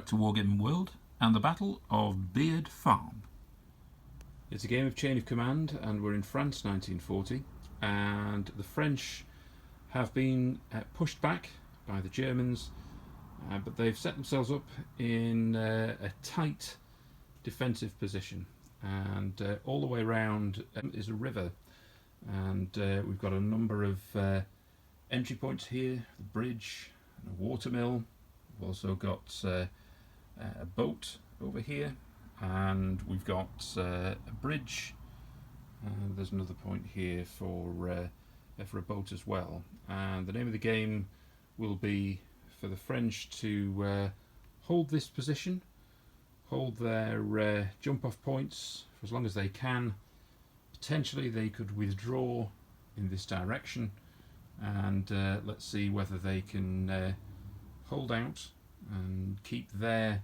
back to Wargaming World and the Battle of Beard Farm. It's a game of chain of command, and we're in France 1940, and the French have been pushed back by the Germans, but they've set themselves up in a tight defensive position, and all the way around is a river, and we've got a number of entry points here, the bridge, and a watermill. We've also got a boat over here, and we've got a bridge, and there's another point here for a boat as well. And the name of the game will be for the French to hold this position, hold their jump off points for as long as they can. Potentially they could withdraw in this direction, and let's see whether they can hold out and keep their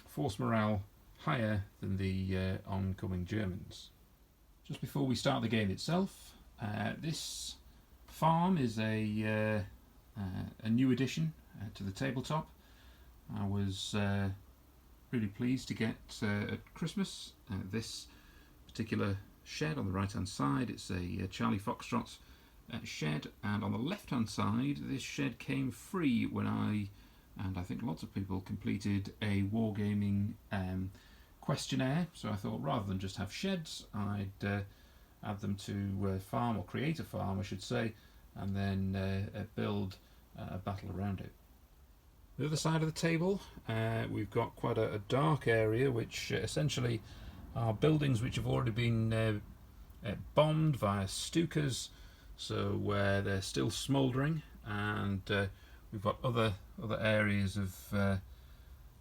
force morale higher than the oncoming Germans. Just before we start the game itself, this farm is a new addition to the tabletop. I was really pleased to get at Christmas this particular shed on the right hand side. It's a Charlie Foxtrot shed, and on the left hand side this shed came free when I think lots of people completed a Wargaming questionnaire. So I thought rather than just have sheds, I'd add them to farm, or create a farm I should say, and then build a battle around it. The other side of the table, we've got quite a dark area, which essentially are buildings which have already been bombed via Stukas, so they're still smouldering, and we've got other areas of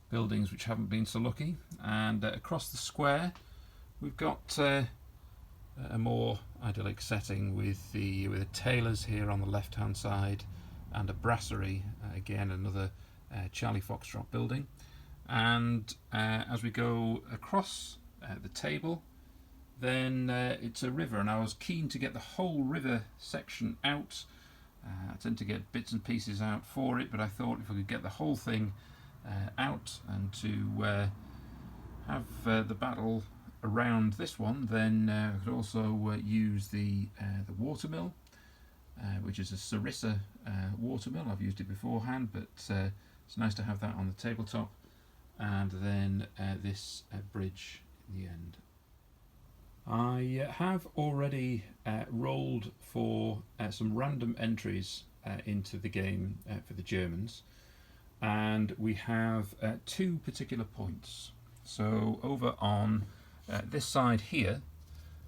buildings which haven't been so lucky. And across the square we've got a more idyllic setting with a tailor's here on the left hand side, and a brasserie, again another Charlie Foxtrot building. And as we go across the table, then it's a river, and I was keen to get the whole river section out. I tend to get bits and pieces out for it, but I thought if I could get the whole thing out and to have the battle around this one, then I could also use the watermill, which is a Sarissa watermill. I've used it beforehand, but it's nice to have that on the tabletop, and then this bridge in the end. I have already rolled for some random entries into the game for the Germans, and we have two particular points. So over on this side here,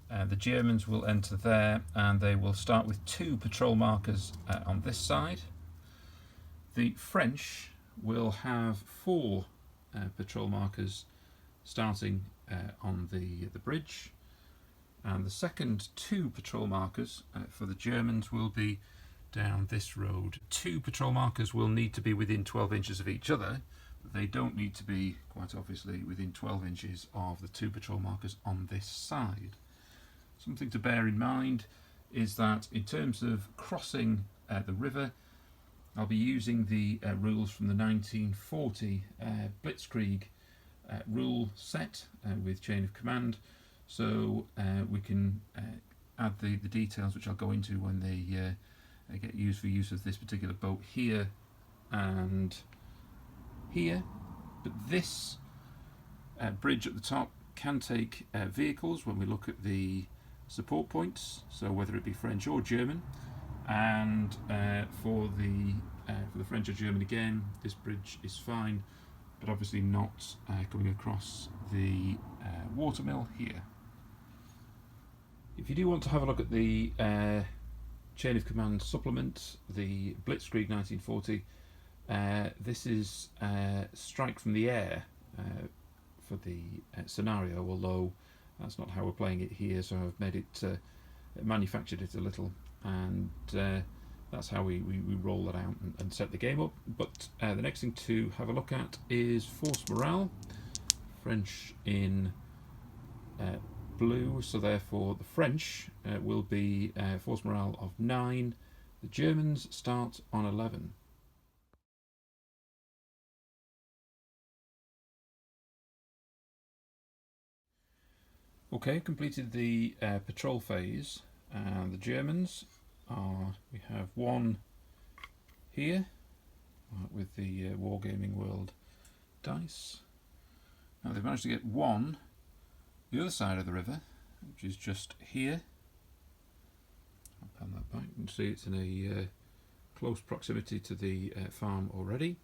the Germans will enter there, and they will start with 2 patrol markers on this side. The French will have 4 patrol markers starting on the bridge, and the second 2 patrol markers for the Germans will be down this road. 2 patrol markers will need to be within 12 inches of each other, but they don't need to be, quite obviously, within 12 inches of the 2 patrol markers on this side. Something to bear in mind is that in terms of crossing the river, I'll be using the rules from the 1940 Blitzkrieg rule set with chain of command, so we can add the details which I'll go into when they get used for use of this particular boat here and here. But this bridge at the top can take vehicles when we look at the support points, so whether it be French or German. And for the French or German, again, this bridge is fine, but obviously not coming across the watermill here. If you do want to have a look at the chain of command supplement, the Blitzkrieg 1940, this is strike from the air for the scenario, although that's not how we're playing it here, so I've made it manufactured it a little, and that's how we roll that out and set the game up. But the next thing to have a look at is force morale. French in blue, so therefore the French will be force morale of 9. The Germans start on 11. Okay, completed the patrol phase, and the Germans are, we have one here with the Wargaming World dice. Now they've managed to get one the other side of the river, which is just here. I'll pan that back. You can see it's in a close proximity to the farm already.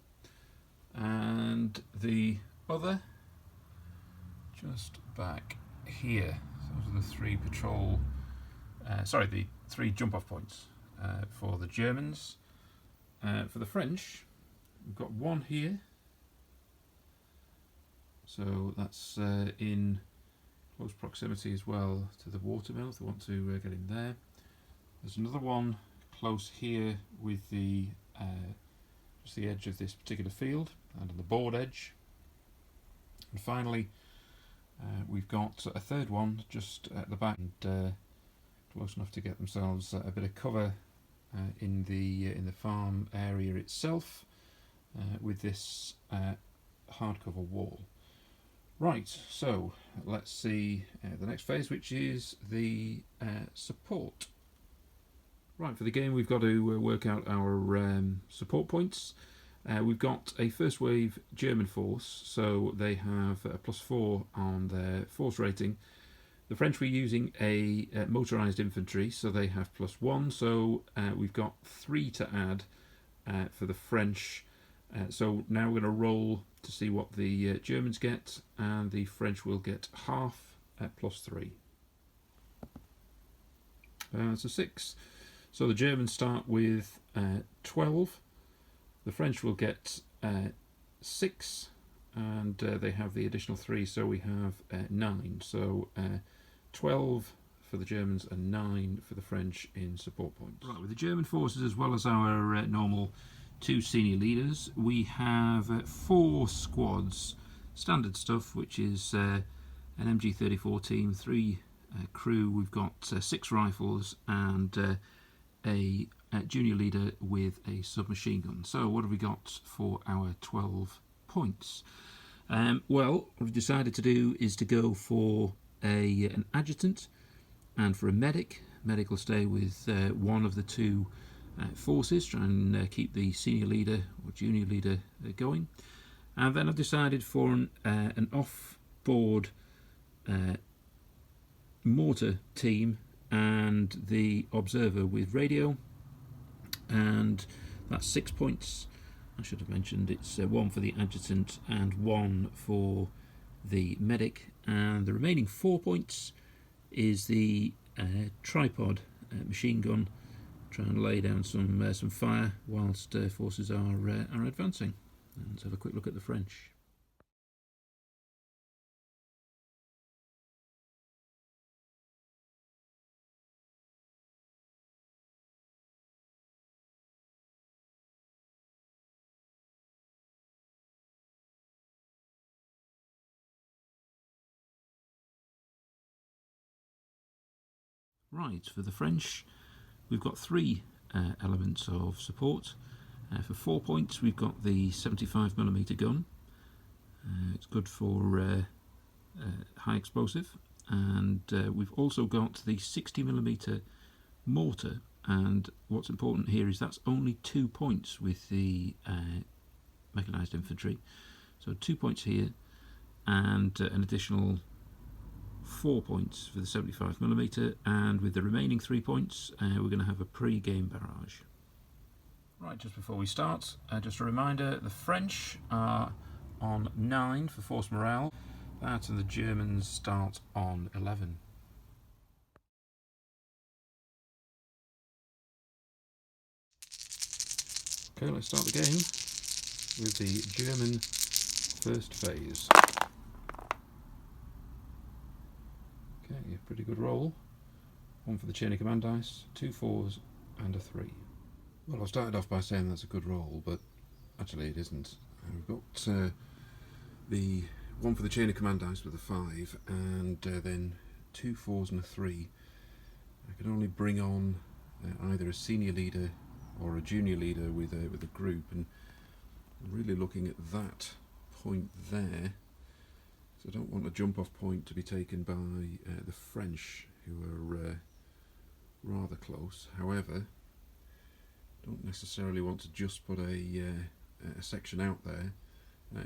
And the other just back here. So those are the three patrol, the three jump-off points for the Germans. For the French, we've got one here. So that's in close proximity as well to the watermill if they want to get in there. There's another one close here with the just the edge of this particular field and on the board edge. And finally, we've got a third one just at the back, and close enough to get themselves a bit of cover in the farm area itself with this hardcover wall. Right, so let's see the next phase, which is the support. Right, for the game we've got to work out our support points. We've got a first wave German force, so they have a +4 on their force rating. The French were using a motorised infantry, so they have +1, so we've got 3 to add for the French. So now we're going to roll to see what the Germans get, and the French will get half at +3. So 6. So the Germans start with 12. The French will get 6, and they have the additional 3, so we have 9. So 12 for the Germans and 9 for the French in support points. Right, with the German forces as well as our normal 2 senior leaders, we have 4 squads, standard stuff, which is an MG34 team, 3 crew. We've got 6 rifles and a junior leader with a submachine gun. So what have we got for our 12 points? Well, what we've decided to do is to go for an adjutant and for a medic. Medic will stay with one of the 2 forces, try and keep the senior leader or junior leader going. And then I've decided for an off-board mortar team and the observer with radio, and that's 6 points. I should have mentioned it's 1 for the adjutant and 1 for the medic, and the remaining 4 points is the tripod machine gun, try and lay down some fire whilst forces are advancing. And let's have a quick look at the French. Right, for the French, we've got 3 elements of support. For 4 points, we've got the 75mm gun. It's good for high explosive, and we've also got the 60mm mortar. And what's important here is that's only 2 points with the mechanised infantry. So 2 points here, and an additional 4 points for the 75mm, and with the remaining 3 points we're going to have a pre-game barrage. Right, just before we start, just a reminder, the French are on 9 for force morale, that, and the Germans start on 11. Okay, let's start the game with the German first phase. Okay, a pretty good roll. 1 for the chain of command dice, 2 4s and a 3. Well, I started off by saying that's a good roll, but actually it isn't. We've got the 1 for the chain of command dice with a 5, and then 2 4s and a 3. I can only bring on either a senior leader or a junior leader with a group, and really looking at that point there, So I don't want a jump-off point to be taken by the French, who are rather close. However, don't necessarily want to just put a section out there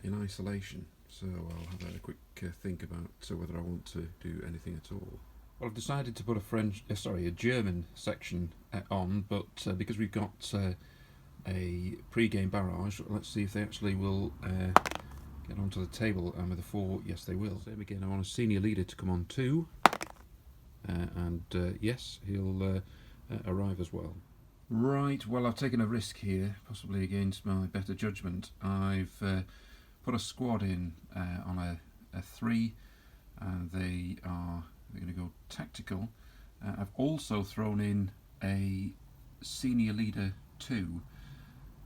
in isolation. So I'll have a quick think about whether I want to do anything at all. Well, I've decided to put a German section on, but because we've got a pre-game barrage, let's see if they actually will get onto the table. And with a 4, yes they will. Same again, I want a senior leader to come on too, and yes, he'll arrive as well. Right, well, I've taken a risk here, possibly against my better judgment. I've put a squad in on a 3, and they're going to go tactical. I've also thrown in a senior leader 2.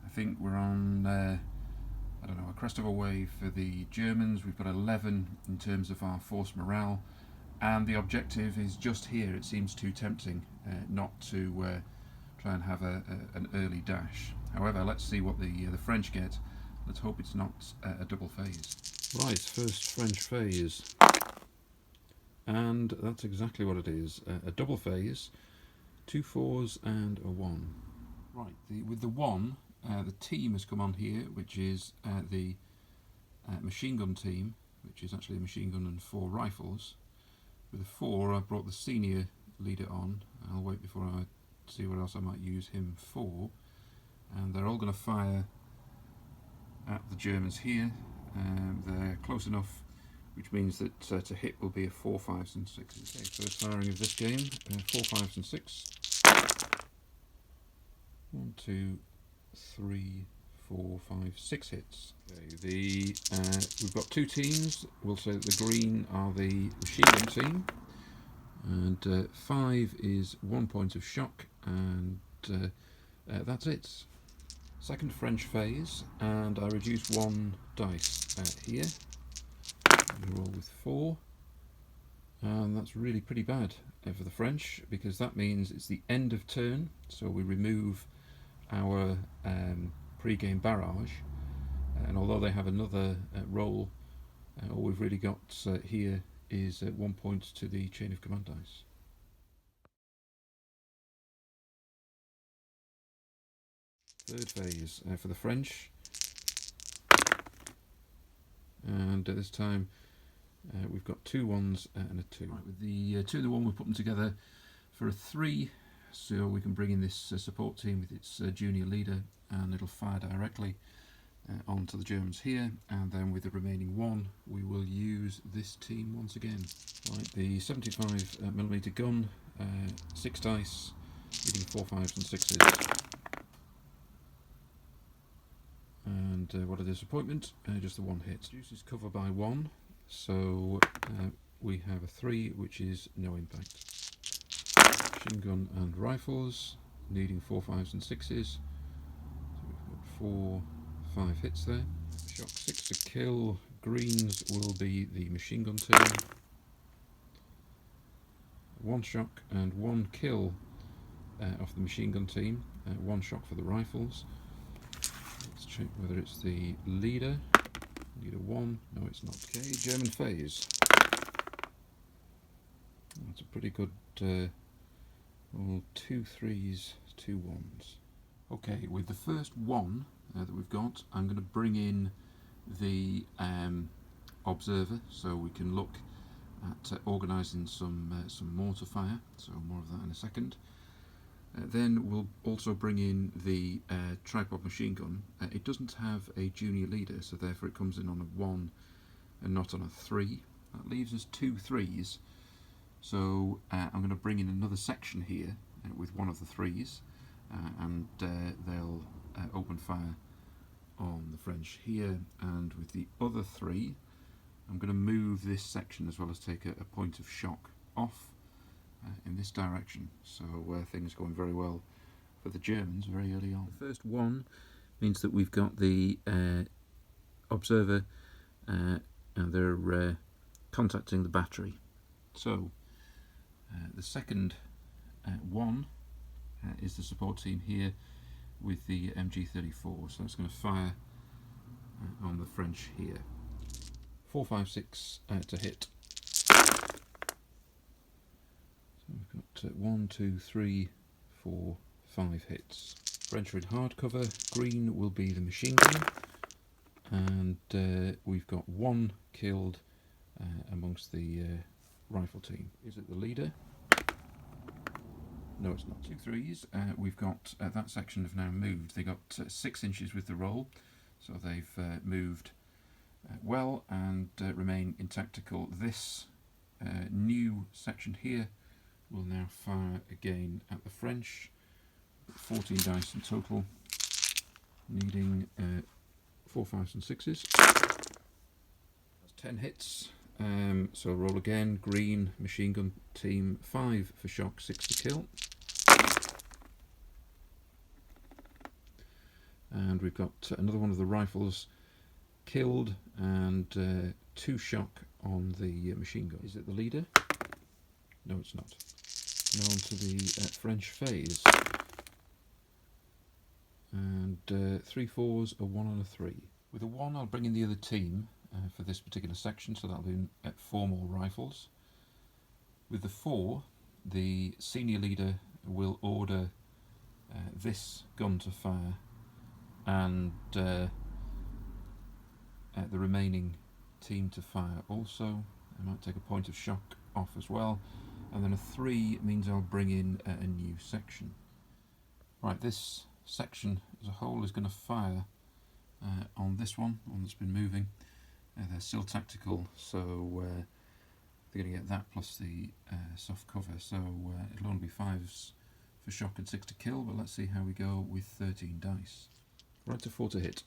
I think we're on, I don't know, a crest of a wave for the Germans. We've got 11 in terms of our force morale, and the objective is just here. It seems too tempting not to try and have an early dash. However, let's see what the French get. Let's hope it's not a double phase. Right, first French phase. And that's exactly what it is. A double phase, 2 4s and a 1. Right, with the 1, the team has come on here, which is the machine gun team, which is actually a machine gun and 4 rifles. With the 4, I've brought the senior leader on. I'll wait before I see what else I might use him for. And they're all going to fire at the Germans here. They're close enough, which means that to hit will be a 4 5s and 6s. Okay, first firing of this game, 4 5s and 6. 1 2 3 4 5 6 hits. Okay, we've got 2 teams. We'll say that the green are the machine gun team, and 5 is 1 point of shock, and that's it. Second French phase, and I reduce 1 dice here. We roll with 4, and that's really pretty bad for the French, because that means it's the end of turn, so we remove our pre-game barrage, and although they have another roll, all we've really got here is 1 point to the chain of command dice. Third phase for the French, and this time we've got 2 1s and a 2. Right, with the 2 and the 1, we've put them together for a 3, so we can bring in this support team with its junior leader, and it'll fire directly onto the Germans here. And then with the remaining 1, we will use this team once again. Right, the 75mm gun, 6 dice, hitting 4 5s and 6s. And what a disappointment, just the 1 hit. Reduces cover by 1, so we have a 3, which is no impact. Machine gun and rifles, needing 4 5s and 6s. So we've got 4 5 hits there. Shock 6 to kill. Greens will be the machine gun team. 1 shock and 1 kill off the machine gun team. 1 shock for the rifles. Let's check whether it's the leader. Leader 1. No, it's not. Okay, German phase. That's a pretty good 2 3s, 2 1s. Okay, with the first 1 that we've got, I'm going to bring in the observer, so we can look at organising some mortar fire. So more of that in a second. Then we'll also bring in the tripod machine gun. It doesn't have a junior leader, so therefore it comes in on a 1 and not on a 3. That leaves us 2 3s. So I'm going to bring in another section here with 1 of the 3s, and they'll open fire on the French here. And with the other 3, I'm going to move this section as well as take a point of shock off in this direction, so things are going very well for the Germans very early on. The first 1 means that we've got the observer and they're contacting the battery. So the second 1 is the support team here with the MG34, so that's going to fire on the French here. 4, 5, 6 to hit. So we've got 1, 2, 3, 4, 5 hits. French are in hardcover. Green will be the machine gun, and we've got 1 killed amongst the rifle team. Is it the leader? No, it's not. 2 threes. We've got that section have now moved. They got 6 inches with the roll, so they've moved well and remain in tactical. This new section here will now fire again at the French. 14 dice in total, needing 4, 5s and 6s. That's 10 hits. So roll again. Green machine gun team, 5 for shock, 6 to kill. And we've got another one of the rifles killed, and 2 shock on the machine gun. Is it the leader? No, it's not. Now on to the French phase. And 3 4s, a 1 and a 3. With a 1 I'll bring in the other team for this particular section, so that'll be 4 more rifles. With the 4, the senior leader will order this gun to fire, and the remaining team to fire also. I might take a point of shock off as well, and then a 3 means I'll bring in a new section. Right, this section as a whole is going to fire on this one that's been moving. They're still tactical, so they're going to get that plus the soft cover, so it'll only be 5s for shock and 6 to kill, but let's see how we go with 13 dice. Right to 4 to hit.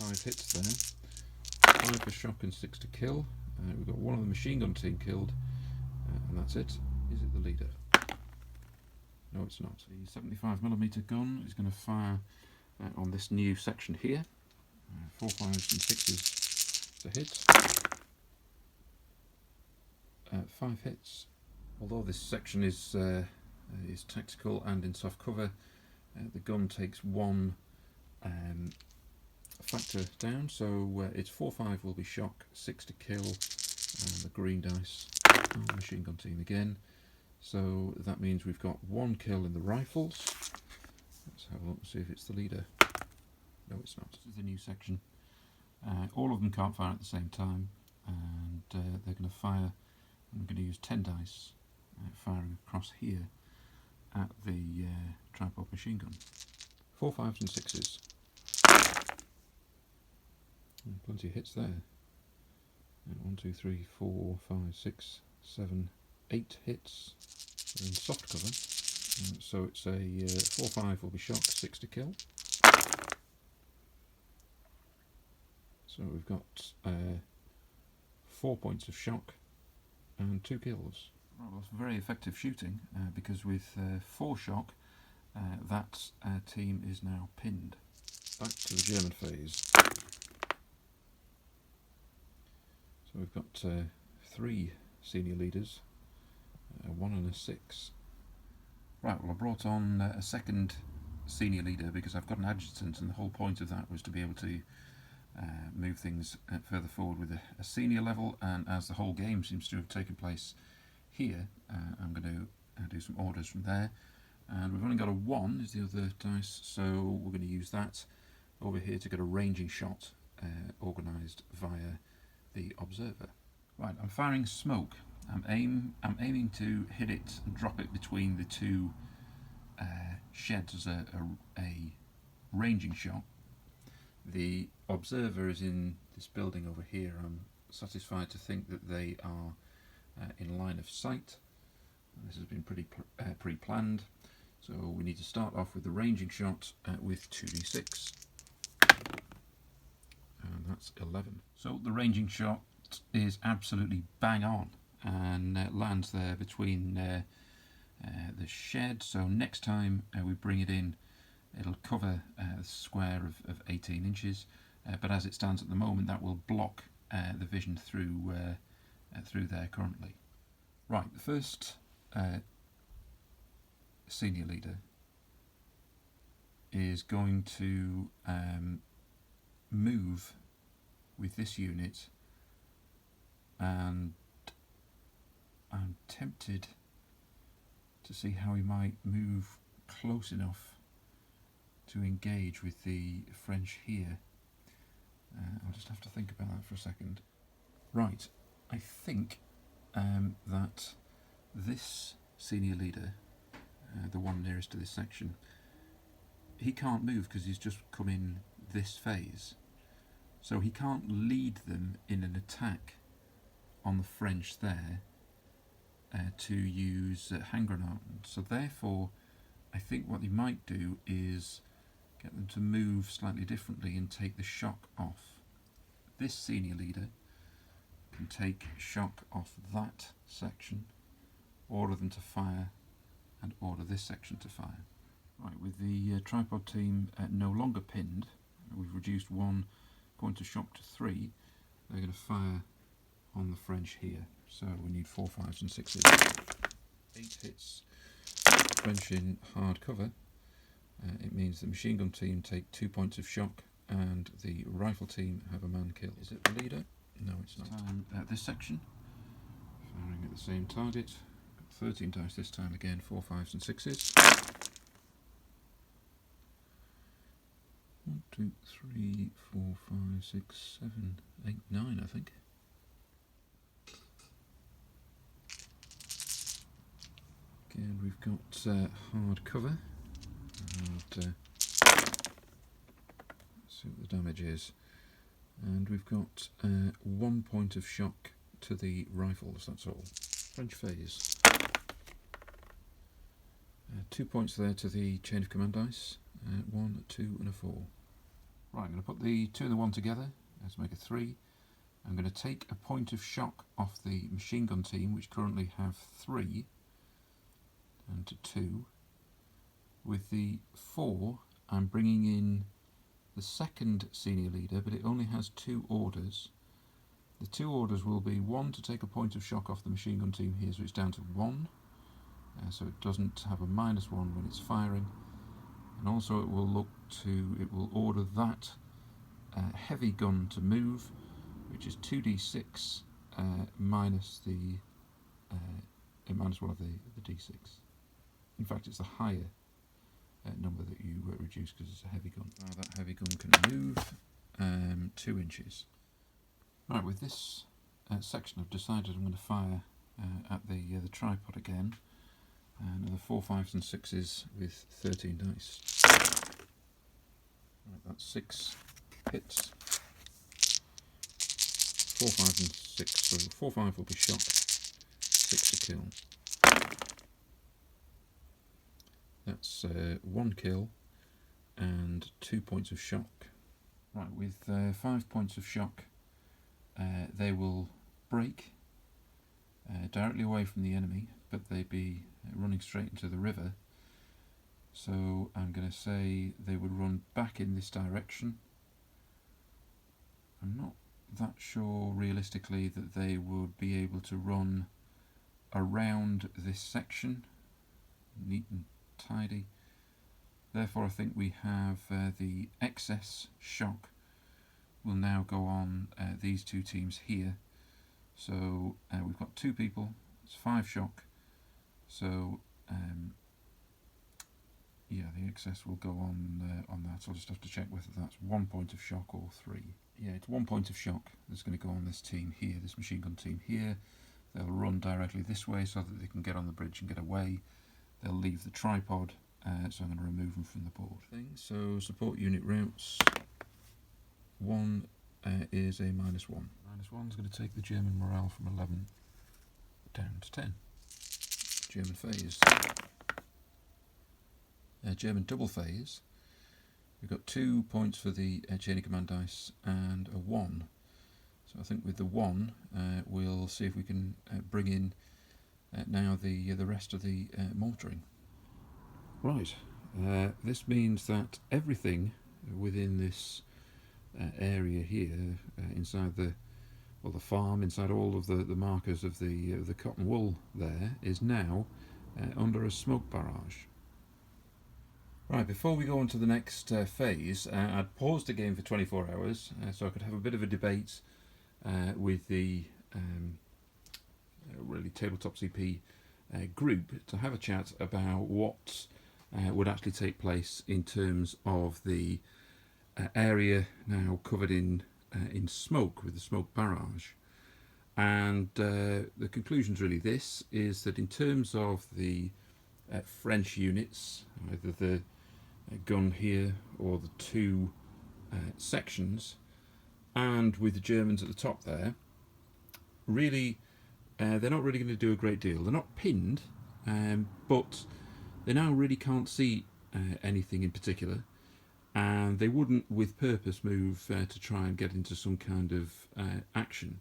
Only 5 hits there. 5 for shock and 6 to kill. We've got 1 of the machine gun team killed, and that's it. Is it the leader? No, it's not. The 75mm gun is going to fire on this new section here. 4, 5s and 6s to hit. 5 hits. Although this section is tactical and in soft cover, the gun takes 1 factor down, so its 4, 5 will be shock, 6 to kill, and the green dice on the machine gun team again. So that means we've got 1 kill in the rifles. Let's have a look and see if it's the leader. No, it's not. This is the new section. All of them can't fire at the same time, and they're going to fire. I'm going to use 10 dice firing across here at the tripod machine gun. 4, 5s and 6s. Plenty of hits there. 1, 2, 3, 4, 5, 6, 7, 8 hits. They're in soft cover, so it's a 4, 5 will be shock, 6 to kill. So we've got 4 points of shock and 2 kills. Well, that's very effective shooting, because with 4 shock, that team is now pinned. Back to the German phase. So we've got 3 senior leaders, 1 and a 6. Right, well I brought on a second senior leader because I've got an adjutant, and the whole point of that was to be able to move things further forward with a senior level, and as the whole game seems to have taken place here, I'm going to do some orders from there. And we've only got a 1 is the other dice, so we're going to use that over here to get a ranging shot organised via the observer. Right, I'm firing smoke. I'm aiming to hit it and drop it between the 2 sheds as a ranging shot. The observer is in this building over here. I'm satisfied to think that they are in line of sight. This has been pretty pre-planned, so we need to start off with the ranging shot with 2d6, and that's 11. So the ranging shot is absolutely bang on, and lands there between the shed. So next time we bring it in, it'll cover a square of 18 inches, but as it stands at the moment, that will block the vision through there currently. Right, the first senior leader is going to move with this unit, and I'm tempted to see how he might move close enough to engage with the French here. I'll just have to think about that for a second. Right, I think that this senior leader, the one nearest to this section, he can't move because he's just come in this phase. So he can't lead them in an attack on the French there to use hand grenades. So therefore, I think what he might do is get them to move slightly differently and take the shock off. This senior leader can take shock off that section, order them to fire, and order this section to fire. Right, with the tripod team no longer pinned, we've reduced 1 point of shock to 3. They're going to fire on the French here. So we need 4, 5s and 6s. 8 hits French in hard cover. It means the machine gun team take 2 points of shock and the rifle team have a man killed. Is it the leader? No, it's not. This section, firing at the same target. Got 13 dice this time again, 4, 5s and 6s. 1, 2, 3, 4, 5, 6, 7, 8, 9, I think. Again, we've got hard cover, and let's see what the damage is. And we've got 1 point of shock to the rifles, that's all. French phase. 2 points there to the chain of command dice. 1, 2 and a 4. Right, I'm going to put the 2 and the 1 together. Let's make a 3. I'm going to take a point of shock off the machine gun team, which currently have 3, and to 2. With the 4, I'm bringing in the second senior leader, but it only has 2 orders. The 2 orders will be 1 to take a point of shock off the machine gun team here, so it's down to 1. So it doesn't have a -1 when it's firing. And also it will order that heavy gun to move, which is 2d6 minus the minus one of the d6. In fact, it's the higher number that you reduce because it's a heavy gun. That heavy gun can move 2 inches. Right, with this section, I've decided I'm going to fire at the tripod again. Another 4, 5s and 6s with 13 dice. Right, that's 6 hits. 4, 5 and 6, so 4, 5 will be shot, 6 to kill. That's 1 kill and 2 points of shock. Right, with 5 points of shock, they will break directly away from the enemy, but they'd be running straight into the river. So I'm going to say they would run back in this direction. I'm not that sure realistically that they would be able to run around this section, neat and tidy. Therefore I think we have the excess shock will now go on these 2 teams here. So we've got 2 people, it's 5 shock, so yeah, the excess will go on that. So I'll just have to check whether that's 1 point of shock or 3. Yeah, it's 1 point of shock that's going to go on this team here, this machine gun team here. They'll run directly this way so that they can get on the bridge and get away. They'll leave the tripod, so I'm going to remove them from the board. So support unit routes. 1 is a -1. -1 is going to take the German morale from 11 down to 10. German phase. German double phase. We've got 2 points for the chain of command dice and a 1. So I think with the 1 we'll see if we can bring in now the rest of the mortaring. Right, this means that everything within this area here, inside the farm, inside all of the markers of the cotton wool there, is now under a smoke barrage. Right, before we go on to the next phase, I'd paused the game for 24 hours so I could have a bit of a debate with the really Tabletop CP group to have a chat about what would actually take place in terms of the area now covered in smoke with the smoke barrage. And the conclusion's really this, is that in terms of the French units, either the gun here or the two sections, and with the Germans at the top there, really they're not really going to do a great deal. They're not pinned, but they now really can't see anything in particular, and they wouldn't with purpose move to try and get into some kind of action.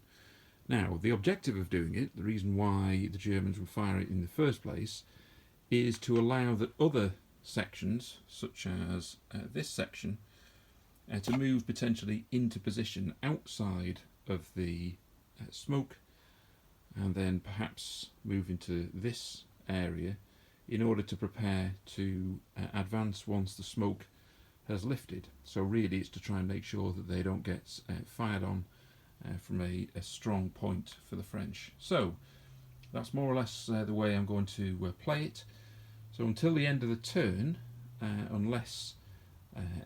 Now, the objective of doing it, the reason why the Germans would fire it in the first place, is to allow that other sections, such as this section, to move potentially into position outside of the smoke, and then perhaps move into this area in order to prepare to advance once the smoke has lifted. So really it's to try and make sure that they don't get fired on from a strong point for the French. So that's more or less the way I'm going to play it. So until the end of the turn, unless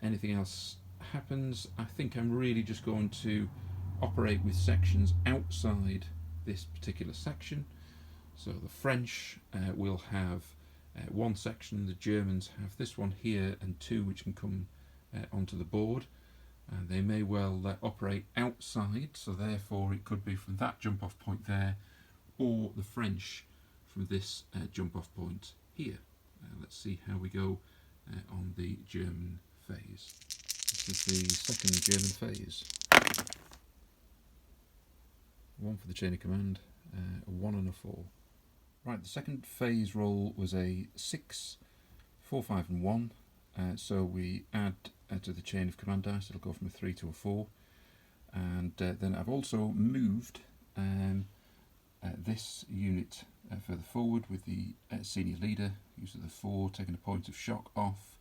anything else happens, I think I'm really just going to operate with sections outside this particular section. So the French will have one section, the Germans have this one here and two which can come onto the board. They may well operate outside, so therefore it could be from that jump off point there, or the French from this jump off point here. Let's see how we go on the German phase. This is the second German phase. 1 for the chain of command, a 1 and a 4. Right, the second phase roll was a 6, 4, 5 and 1. So we add to the chain of command dice, it'll go from a 3 to a 4. And then I've also moved this unit further forward with the senior leader, use of the 4, taking a point of shock off.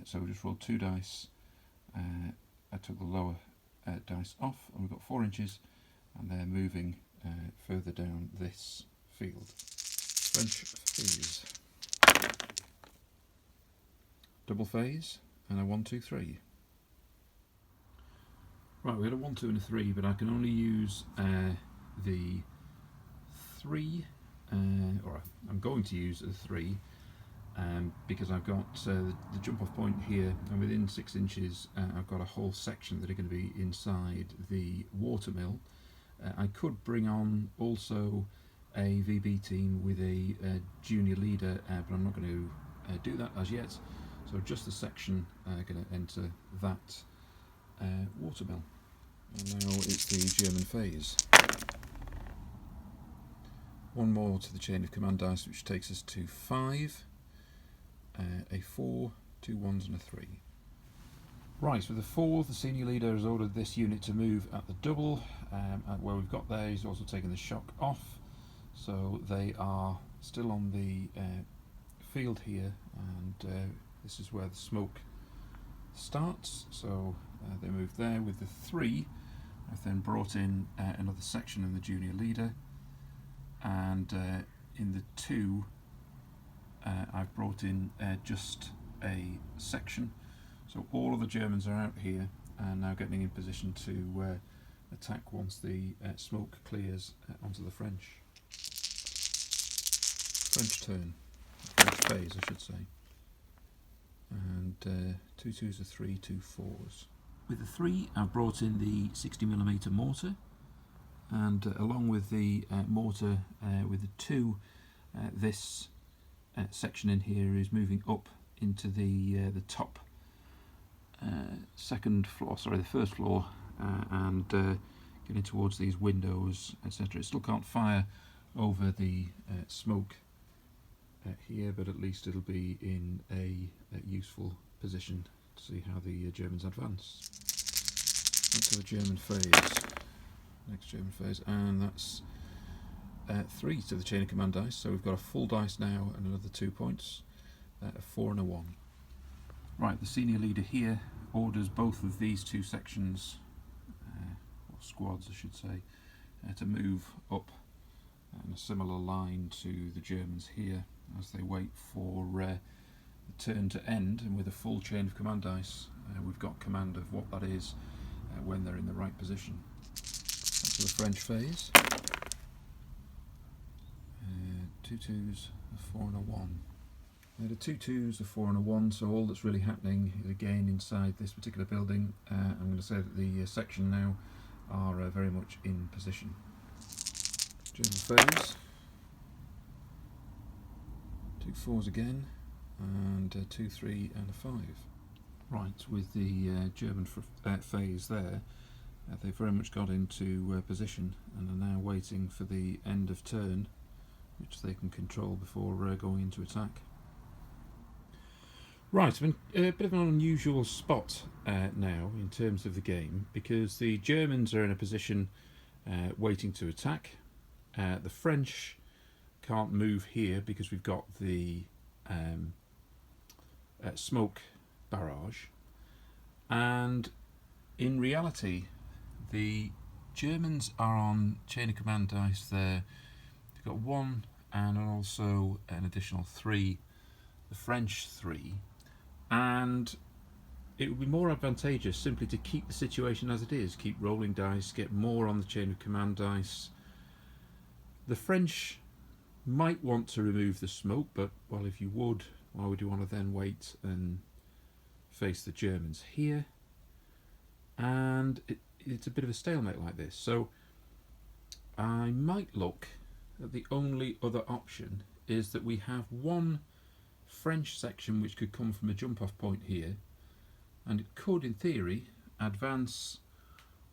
So we just rolled 2 dice. I took the lower dice off, and we've got 4 inches, and they're moving further down this field. French phase. Double phase, and a 1, 2, 3. Right, we had a 1, 2 and a 3, but I can only use the 3, or I'm going to use a 3, because I've got the jump off point here, and within 6 inches I've got a whole section that are going to be inside the watermill. I could bring on also a VB team with a junior leader, but I'm not going to do that as yet. So just the section going to enter that watermill. And now it's the German phase. 1 more to the chain of command dice, which takes us to 5, a 4, 2 1s and a 3. Right, so the 4, the senior leader has ordered this unit to move at the double. Where we've got there, he's also taken the shock off. So they are still on the field here, and this is where the smoke starts. So they move there with the 3. I've then brought in another section and the junior leader, and in the 2 I've brought in just a section. So all of the Germans are out here and now getting in position to attack once the smoke clears onto the French. French turn, French phase I should say. And 2 2s are 3, 2 4s. With the 3 I've brought in the 60mm mortar, and along with the mortar with the 2, this section in here is moving up into the top second floor, sorry, the first floor, and getting towards these windows, etc. It still can't fire over the smoke here, but at least it'll be in a useful position to see how the Germans advance. Into the German phase, next German phase, and that's 3 to the chain of command dice. So we've got a full dice now and another 2 points, a 4 and a 1. Right, the senior leader here orders both of these two sections, or squads I should say, to move up in a similar line to the Germans here as they wait for the turn to end, and with a full chain of command dice we've got command of what that is when they're in the right position. That's the French phase. 2 2s, a 4 and a 1. The 2 2s, a 4 and a 1, so all that's really happening is again inside this particular building. I'm going to say that the section now are very much in position. German phase. 2 4s again, and 2 3 and a 5. Right, with the German phase there, they've very much got into position and are now waiting for the end of turn, which they can control before going into attack. Right, I'm in a bit of an unusual spot now in terms of the game, because the Germans are in a position waiting to attack. The French can't move here because we've got the smoke barrage, and in reality the Germans are on chain of command dice there. They've got 1 and also an additional 3, the French 3, and it would be more advantageous simply to keep the situation as it is, keep rolling dice, get more on the chain of command dice. The French might want to remove the smoke, but well, if you would, why would you want to then wait and face the Germans here? And it's a bit of a stalemate like this, so I might look at the only other option is that we have one French section which could come from a jump-off point here, and it could, in theory, advance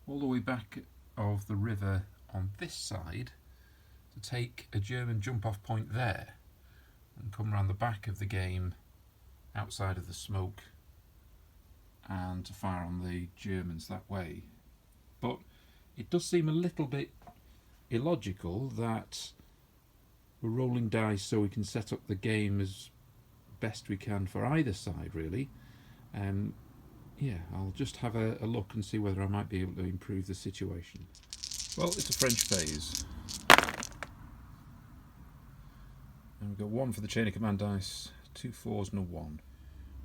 all the way back of the river on this side to take a German jump-off point there and come around the back of the game outside of the smoke and to fire on the Germans that way. But it does seem a little bit illogical that we're rolling dice so we can set up the game as best we can for either side, really. Yeah, I'll just have a look and see whether I might be able to improve the situation. Well, it's a French phase. And we've got 1 for the chain of command dice, 2 4s and a 1.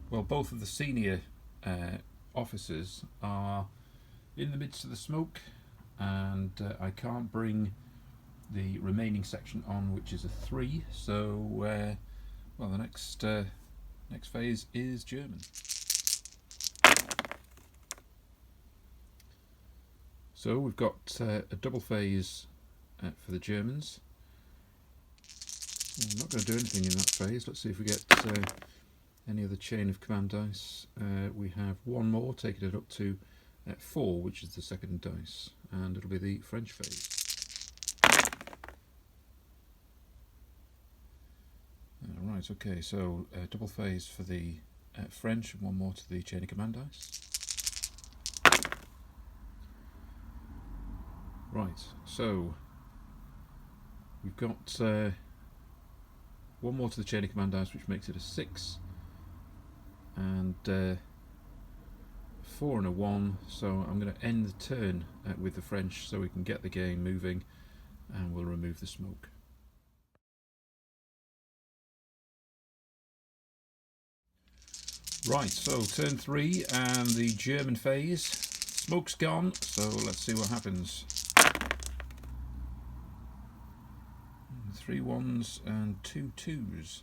Well, both of the senior officers are in the midst of the smoke, and I can't bring the remaining section on, which is a 3, so well, the next phase is German. So we've got a double phase for the Germans. I'm not going to do anything in that phase. Let's see if we get any other chain of command dice. We have 1 more, taking it up to 4, which is the second dice, and it'll be the French phase. Right, okay, so double phase for the French, and 1 more to the chain of command dice. Right, so we've got 1 more to the chain of command dice, which makes it a 6, and 4 and a 1, so I'm going to end the turn with the French so we can get the game moving, and we'll remove the smoke. Right, so turn 3 and the German phase. Smoke's gone, so let's see what happens. 3 1s and 2 2s.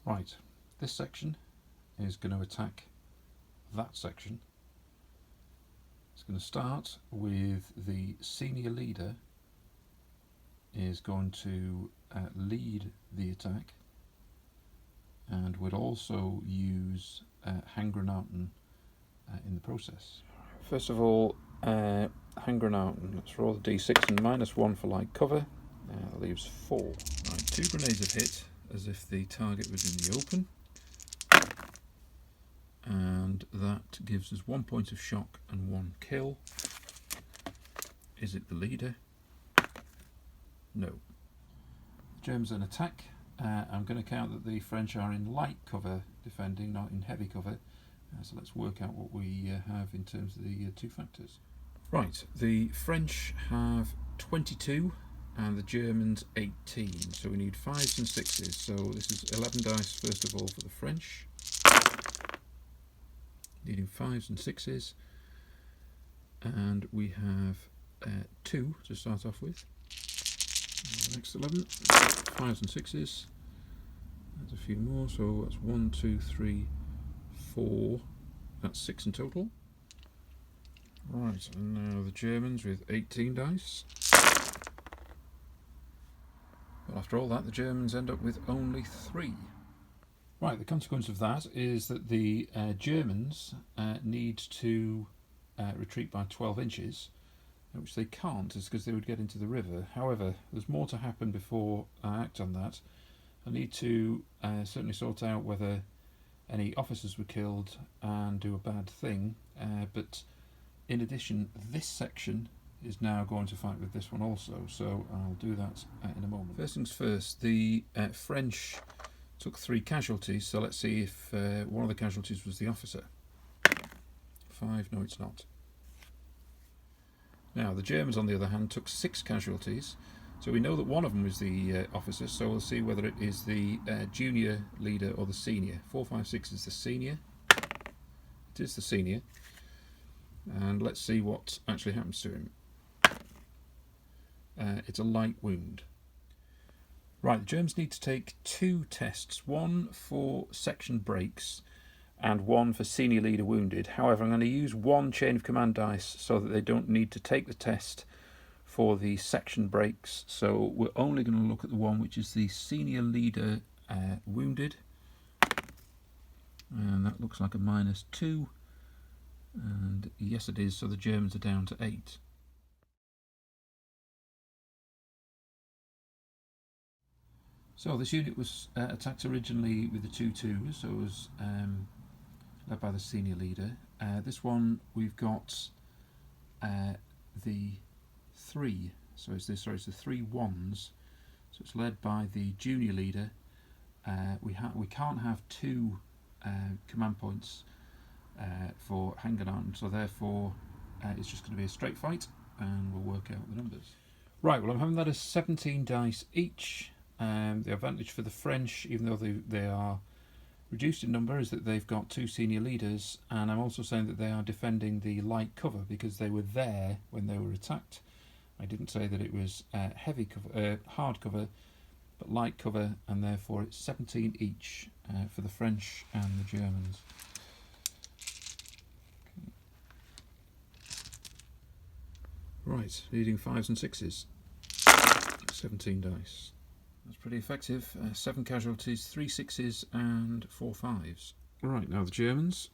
Right, this section is going to attack that section. It's going to start with the senior leader is going to lead the attack, and would also use Handgranaten in the process. First of all, Handgranaten. Let's roll the d6 and -1 for light cover. That leaves 4. Right, 2 grenades have hit as if the target was in the open, and that gives us 1 point of shock and 1 kill. Is it the leader? No. Germans then attack I'm going to count that the French are in light cover defending, not in heavy cover. So let's work out what we have in terms of the two factors. Right, the French have 22 and the Germans 18. So we need 5s and 6s. So this is 11 dice first of all for the French. Needing 5s and 6s. And we have 2 to start off with. Next 11, 5s and 6s. There's a few more, so that's 1, 2, 3, 4. That's 6 in total. Right, and now the Germans with 18 dice. But after all that, the Germans end up with only 3. Right, the consequence of that is that the Germans need to retreat by 12 inches, which they can't, is because they would get into the river. However, there's more to happen before I act on that. I need to certainly sort out whether any officers were killed and do a bad thing, but in addition, this section is now going to fight with this one also, so I'll do that in a moment. First things first, the French took 3 casualties, so let's see if one of the casualties was the officer. 5, no it's not. Now the Germans on the other hand took 6 casualties, so we know that one of them was the officer, so we'll see whether it is the junior leader or the senior. 4, 5, 6 is the senior. It is the senior. And let's see what actually happens to him. It's a light wound. Right, the Germans need to take 2 tests, one for section breaks and one for senior leader wounded. However, I'm going to use 1 chain of command dice so that they don't need to take the test for the section breaks. So we're only going to look at the one which is the senior leader wounded. And that looks like a -2. And yes it is, so the Germans are down to 8. So this unit was attacked originally with the 2-2s, so it was led by the senior leader. This one we've got the 3, so it's the 3 1s, so it's led by the junior leader. We can't have 2 command points for hanging on, so therefore it's just going to be a straight fight and we'll work out the numbers. Right, well I'm having that as 17 dice each. The advantage for the French, even though they are reduced in number, is that they've got 2 senior leaders, and I'm also saying that they are defending the light cover because they were there when they were attacked. I didn't say that it was heavy cover, hard cover, but light cover, and therefore it's 17 each for the French and the Germans. Right, needing 5s and 6s. 17 dice. That's pretty effective. 7 casualties, 3 6s and 4 5s. Right, now the Germans.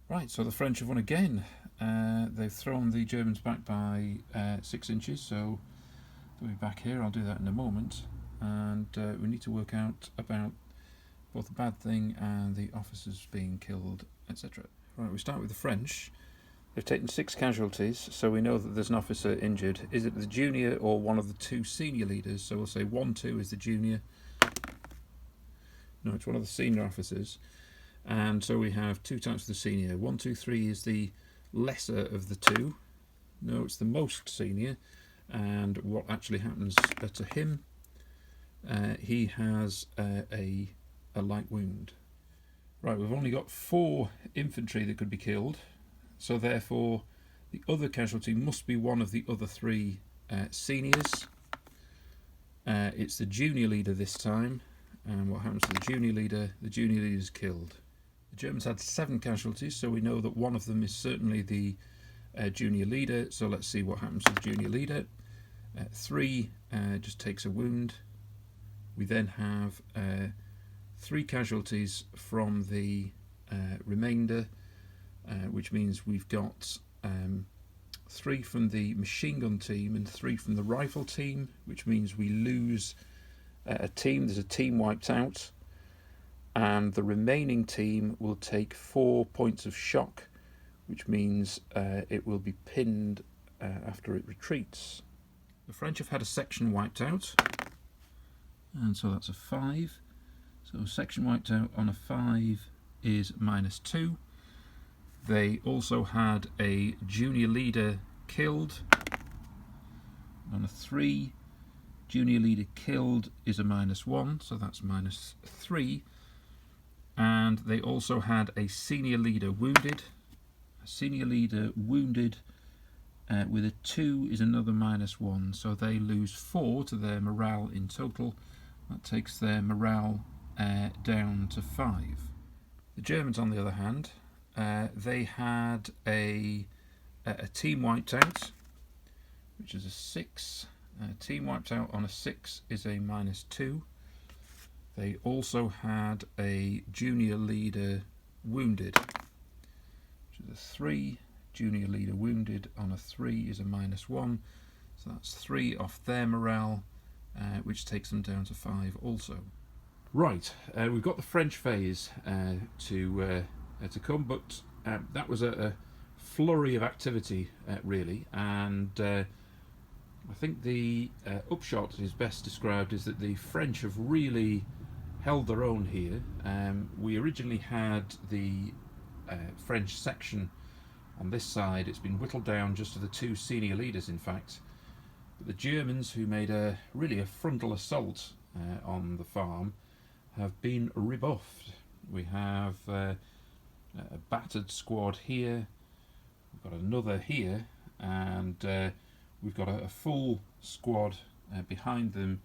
Right, so the French have won again. They've thrown the Germans back by 6 inches, so they'll be back here. I'll do that in a moment. And we need to work out about both the bad thing and the officers being killed, etc. Right, we start with the French. They've taken 6 casualties, so we know that there's an officer injured. Is it the junior or one of the 2 senior leaders? So we'll say 1, 2 is the junior. No, it's one of the senior officers. And so we have 2 types of the senior. 1, 2, 3 is the lesser of the 2. No, it's the most senior. And what actually happens to him, he has a light wound. Right, we've only got 4 infantry that could be killed. So therefore, the other casualty must be one of the other 3 seniors. It's the junior leader this time. And what happens to the junior leader? The junior leader is killed. The Germans had 7 casualties, so we know that one of them is certainly the junior leader. So let's see what happens to the junior leader. 3 just takes a wound. We then have 3 casualties from the remainder. Which means we've got 3 from the machine gun team and 3 from the rifle team, which means we lose a team. There's a team wiped out, and the remaining team will take 4 points of shock, which means it will be pinned after it retreats. The French have had a section wiped out, and so that's a 5. So section wiped out on a 5 is -2. They also had a junior leader killed on a 3. Junior leader killed is a -1, so that's -3. And they also had a senior leader wounded. A senior leader wounded with a 2 is another -1, so they lose 4 to their morale in total. That takes their morale down to 5. The Germans, on the other hand, they had a team wiped out, which is a 6. Team wiped out on a 6 is a -2. They also had a junior leader wounded, which is a 3. Junior leader wounded on a 3 is a -1. So that's 3 off their morale, which takes them down to 5 also. Right, we've got the French phase to come, but that was a flurry of activity, really, and I think the upshot is best described as that the French have really held their own here. We originally had the French section on this side. It's been whittled down just to the 2 senior leaders, in fact. But the Germans, who made really a frontal assault on the farm, have been rebuffed. We have a battered squad here, we've got another here, and we've got a full squad behind them,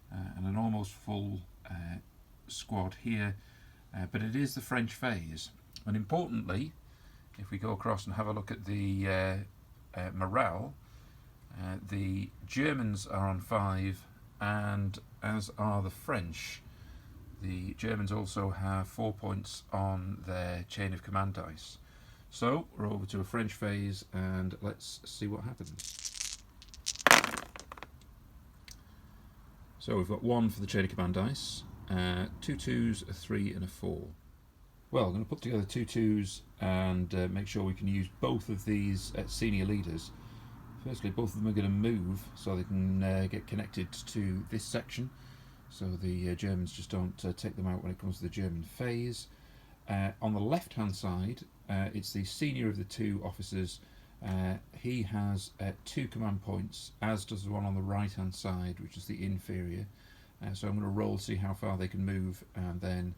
and an almost full squad here, but it is the French phase. And importantly, if we go across and have a look at the morale, the Germans are on 5, and as are the French. The Germans also have 4 points on their chain of command dice. So we're over to a French phase, and let's see what happens. So we've got 1 for the chain of command dice, 2 2s, a 3 and a 4. Well, I'm going to put together 2 2s and make sure we can use both of these senior leaders. Firstly, both of them are going to move so they can get connected to this section, so the Germans just don't take them out when it comes to the German phase. On the left hand side, it's the senior of the 2 officers. He has 2 command points, as does the one on the right hand side, which is the inferior. So I'm going to roll, see how far they can move, and then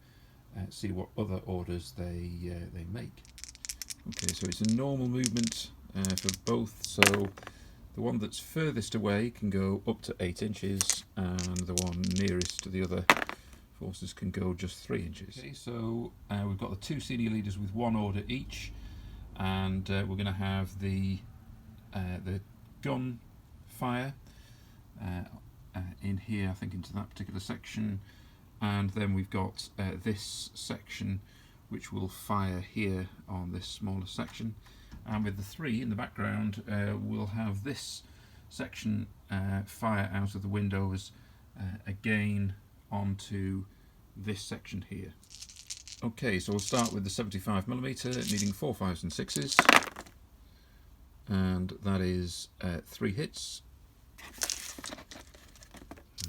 see what other orders they make. Okay, so it's a normal movement for both. So the one that's furthest away can go up to 8 inches, and the one nearest to the other forces can go just 3 inches. Okay, so we've got the 2 senior leaders with 1 order each, and we're going to have the gun fire in here, I think, into that particular section, and then we've got this section which will fire here on this smaller section, and with the 3 in the background we'll have this section fire out of the windows again onto this section here. Okay, so we'll start with the 75mm, needing 4 5s and 6s, and that is 3 hits.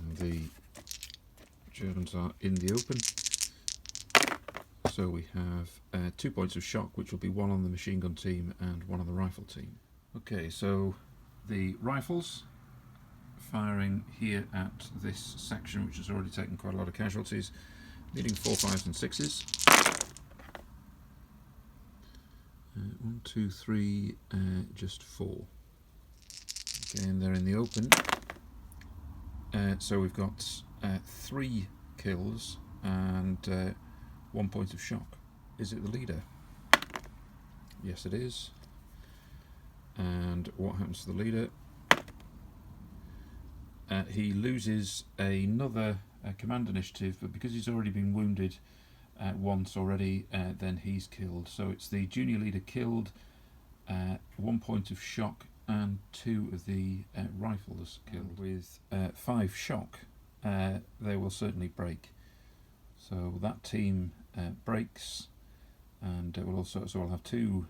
And the Germans are in the open, so we have 2 points of shock, which will be 1 on the machine gun team and 1 on the rifle team. Okay, so the rifles firing here at this section, which has already taken quite a lot of casualties, needing 4 5s and 6s. 1 2 3, just 4. Again, they're in the open. So we've got 3 kills and 1 point of shock. Is it the leader? Yes, it is. And what happens to the leader? He loses another command initiative, but because he's already been wounded once already, then he's killed. So it's the junior leader killed, 1 point of shock, and 2 of the rifles killed. With 5 shock, they will certainly break. So that team breaks, and we'll have 2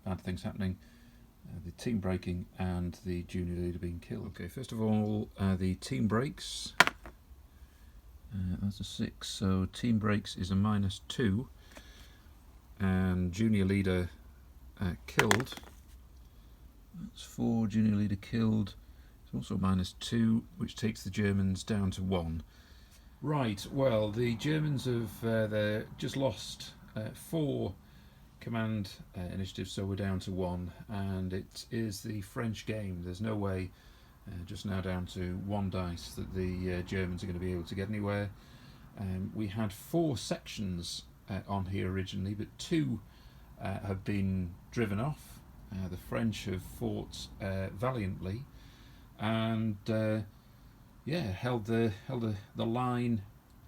bad things happening. the team breaking and the junior leader being killed. Okay, first of all, the team breaks. That's a 6, so team breaks is a -2, and junior leader killed. That's 4, junior leader killed. It's also -2, which takes the Germans down to 1. Right, well, the Germans have just lost 4 command initiatives, so we're down to 1, and it is the French game. There's no way, just now down to 1 dice, that the Germans are going to be able to get anywhere. We had 4 sections on here originally, but 2 have been driven off. The French have fought valiantly, and held the line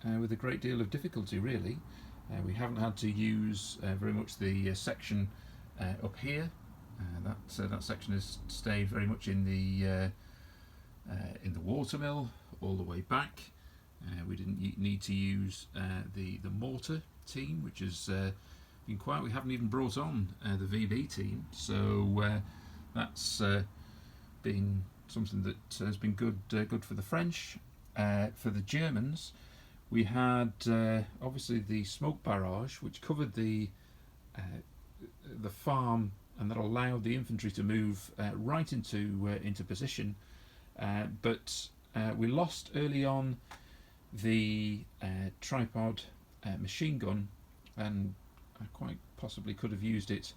with a great deal of difficulty, really. We haven't had to use very much the section up here. That section has stayed very much in the watermill all the way back. We didn't need to use the mortar team, which has been quiet. We haven't even brought on the VB team, so that's been something that has been good for the French. For the Germans, we had obviously the smoke barrage, which covered the farm, and that allowed the infantry to move right into position. But we lost early on the tripod machine gun, and I quite possibly could have used it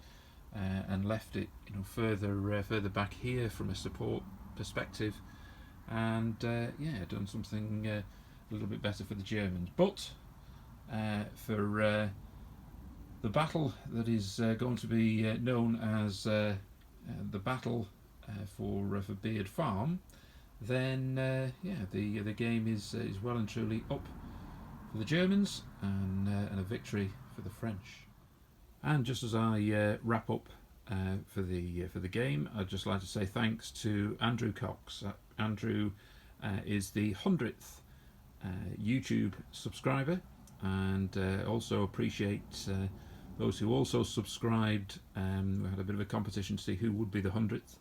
and left it, further back here from a support perspective, and done something a little bit better for the Germans. But for the battle that is going to be known as the battle for Beard Farm, then the game is well and truly up for the Germans, and a victory for the French. And just as I wrap up for the game, I'd just like to say thanks to Andrew Cox. Andrew is the 100th YouTube subscriber, and also appreciate those who also subscribed. We had a bit of a competition to see who would be the 100th,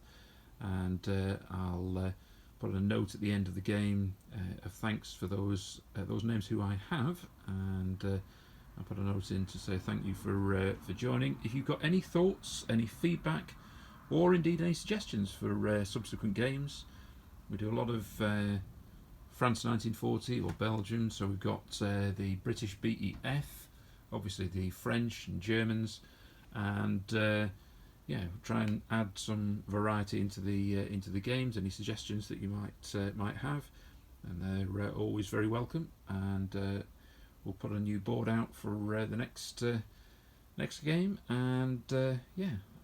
and I'll put a note at the end of the game of thanks for those names who I have, and I'll put a note in to say thank you for joining. If you've got any thoughts, any feedback, or indeed any suggestions for subsequent games, we do a lot of France 1940 or Belgium, so we've got the British BEF, obviously the French and Germans, and try and add some variety into the games. Any suggestions that you might have, and they're always very welcome. And we'll put a new board out for the next game, and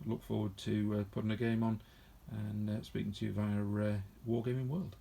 look forward to putting a game on and speaking to you via Wargaming World.